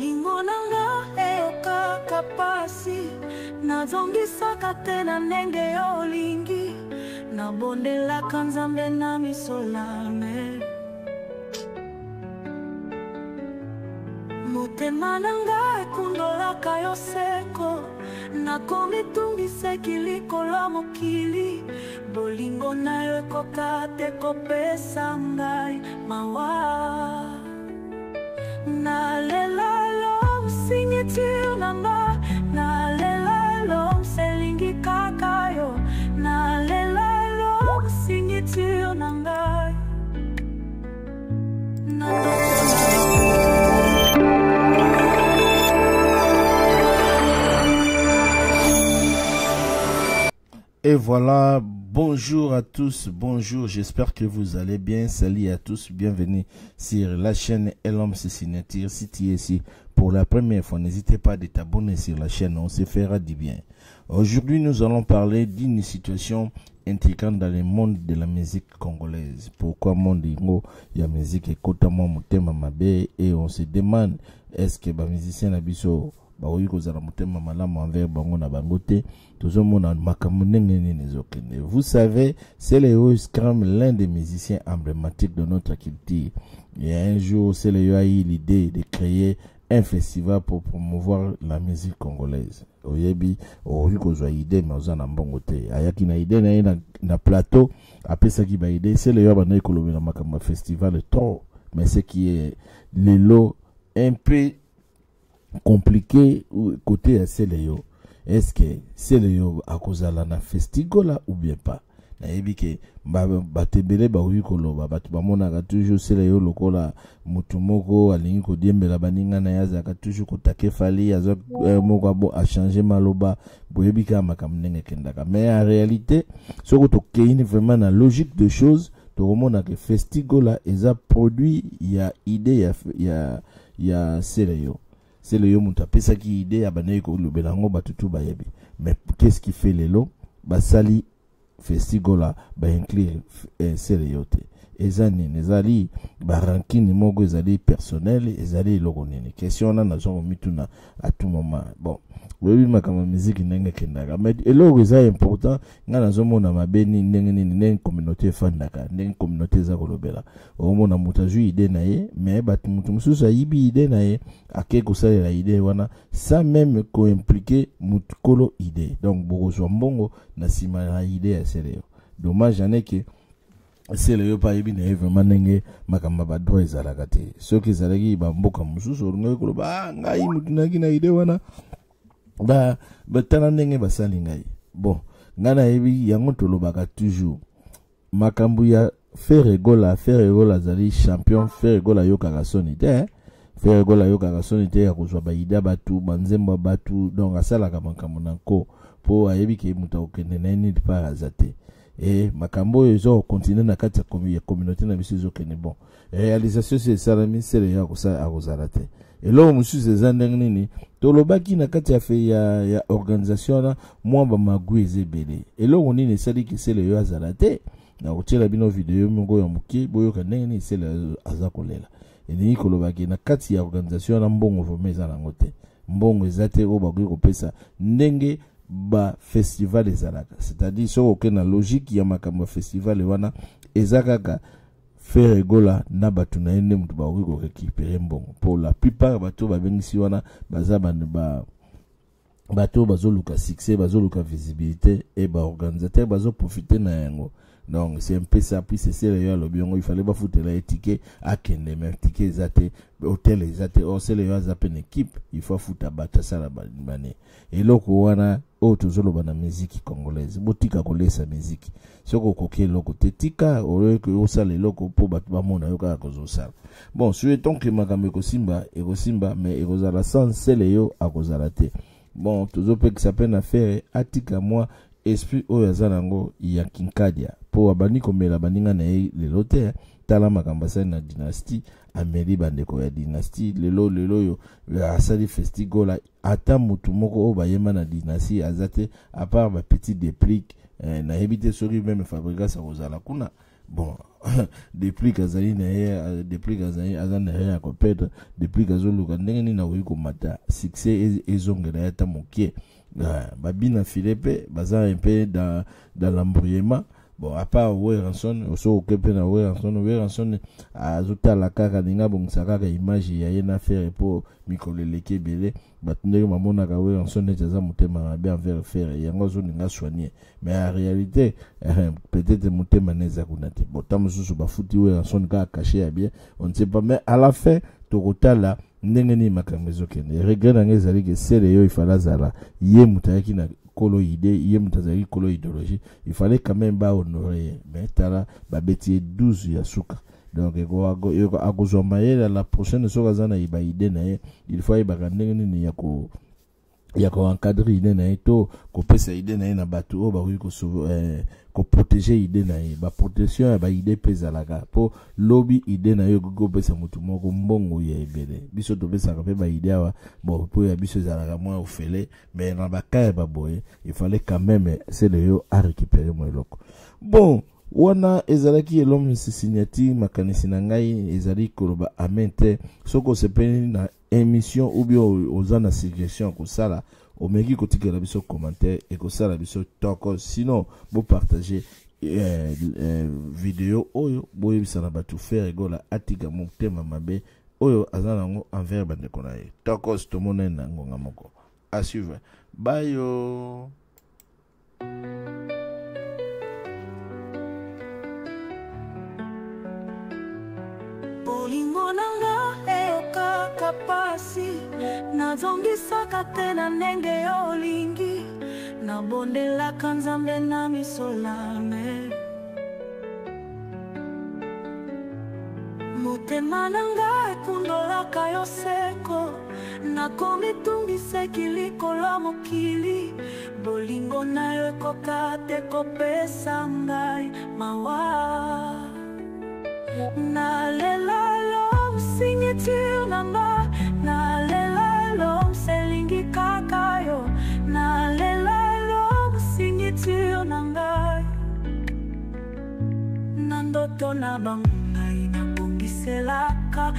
bolingo nanga ekaka pasi nazongisaka te na ndenge olingi nabondelaka Nzambe na misolame motema nanga ekundolaka yo seko nakomitungisa likolo mokili bolingo na yo ekoka te kopesa ngai mawa nalela lo signature nanga nalela lo selingi kaka yo nalela lo signature nanga Et voilà, bonjour à tous, bonjour, j'espère que vous allez bien. Salut à tous, bienvenue sur la chaîne Elom Signature. Si tu es ici pour la première fois, n'hésitez pas à t'abonner sur la chaîne, on se fera du bien. Aujourd'hui, nous allons parler d'une situation intrigante dans le monde de la musique congolaise. Pourquoi monde ingo ya musique ekotama mutema mabe et on se demande est-ce que les musiciens nabiso vous savez, c'est le Scrum, l'un des musiciens emblématiques de notre culture. Et un jour, c'est le a eu l'idée de créer un festival pour promouvoir la musique congolaise. Oyebi, Oriko a idée, mais on a bongote. Ayaki na idée na plateau. Après ça qui va idée, c'est le a écologie na makamba festival trop. Mais ce qui est le lot un peu compliqué côté à Seleyo. Est-ce que Seleyo a cause la na festigola ou bien pas? Na ebike batebele ba uyikolo batubamona ka toujours Seleyo lokola mutumoko alingi ko diembela baninga na yaza ka toujours ko takefali azo moko bo a changer maloba boyebika makamnenge kendaka. Mais en réalité ce que to keini vraiment na logique de choses to remona que festigola eza produit ya idée ya Seleyo. C'est le yo mutapesa qui idée à banaye ko lubelango batutu bayebi. Mais qu'est-ce qui fait les lots? Basali festigola ba inclure c'est le yote. Ezani nezali barankini mogo ezali personnel ezali logonini. Question na nazo mituna à tout moment. Bon, oui makama musique ndenge kendaka. Mais elogo eza important nga nazo mona mabeni ndenge nini communauté fandaka, ndenge communauté za kolobela. Omona mutaju idée na ye, mais batu mutu mususu ayibi idée na ye ake kosalela la idée wana sans même ko impliquer mutukolo idée. Donc boko mbongo na sima la idée ya Seleyo. Dommage ane que Seleyo pa yebi na vraiment ndenge makamba ba droit ezalaka te. Soki ezalaki ba mboka mususu orunga koloba ngai mutu naki na idée wana tana ndenge basali ngai. Bon, ngana yebi yango tolobaka toujours makambu ya Ferregola zali champion Ferregola yokaka soni te. Ferregola yokaka soni te ya kozwa ba ida batu banzemba batu donc asalaka makambo nanko po ayebi ke muta okende na ni pa azate. Et makambo ezo continuer na kati ya communauté na biso ezo kene bon. Réalisation c'est ça la ministère ya kosa akozalate. Et là monsieur ces nini tolobaki na kati ya organisation na mwamba magui ezebele. Et là on ni sali ki c'est le yo azalate. Na kotela bino video mongo ya muki boyoka ndenge c'est le azakolela. Et ni kolobaki na kati ya organisation na mbongo vomeza na ngote. Mbongo ezate o bagui kopesa ndenge ba festival ezalaka. C'est-à-dire so okena logique ya makambo festival wana ezakaka Ferregola na batu na ende mutu bagui ko récupérer mbongo. Pour la plupart bato babengisi wana bazaba bato bazoluka succès, bazoluka visibilité et ba organisateur bazo profiter na yango. Donc c'est un peu ça, puis c'est sérieux le bien, il fallait pas foutre les tickets à kende, mais tickets zate, hôtel zate, or c'est le zate une équipe, il faut foutre à battre ça la bané. Et loko wana, tozolo bana musique congolaise, botika kole sa musique. Soko koke loko tetika, ore que osale loko po batba mona yoka kozosala. Bon, souhaitons que makambe ekosimba, mais ekozala sans seleyo akozala te. Bon, tozo pe que ça peine à faire, atika moi esprit oyazanango ya kinkadia po abani komela baninga na le lote tala makambasa na dynastie ameli bandeko ya dynastie lelo yo asali festigola ata mutu moko o bayema na dynastie azate à part ba petit déplique na hebite sori même fabrica sa kozala kuna bon depuis kazali na ye depuis kazali azana ya kopeta depuis kazoluka ndenge ni na wiko mata succès ezongela yata mokie babina Philippe baza un peu dans l'embrouillement. Bon, à part Weranson, aussi au Kepe na Weranson azuta la kaka ninga bongisa image ya yena faire pour mikoleleke belé batundeke mamona ka Weranson netaza mutema bien envers faire yango zo ninga soigner mais en réalité peut-être mutema neza kunate botamu susu bafuti Weranson ka caché bien on ne sait pas mais à la fin tokotala ndenge ni makambezo kende regret na ngezali ke sele yo ifala zala ye mutayaki na kolo idée yé mutazali kolo idéologie il fallait quand même ba honorer mais tala ba beti 12 ya suka donc eko akozoma la prochaine soka zana iba idée na ye il faut iba ndenge ni ya ko encadrer idée na to ko pesa idée na na batu o ba ko protéger idée na ba protection ba idée pesa la ga po lobby idée na go pesa mutu moko mbongo ya ebele biso to pesa ka pe ba idée wa bon po ya biso za la moins ofele mais na ba ka ba boye il fallait quand même c'est le yo à récupérer moi loko bon wana ezalaki elom signature makanisi na ngai ezali koloba amente soko sepeni na émission ou bien aux na suggestion ko sala o meki ko tikela biso commentaire et ko sala biso toko sinon bo partager vidéo oyo boye bisana batu faire gola atika motema mabe oyo azana ngo envers bande konaye toko to mona na ngonga moko à suivre bye yo. Bolingo nanga eokaka pasi nazongisaka te na ndenge olingi nabondelaka Nzambe na misolame motema nanga ekundolaka yo seko nakomitungisa likolo mokili bolingo na yo ekoka te kopesa ngai mawa nalela lo signature nanga nalela lo selingi kaka yo nalela lo signature nanga na ndoto na bangai nabongiselaka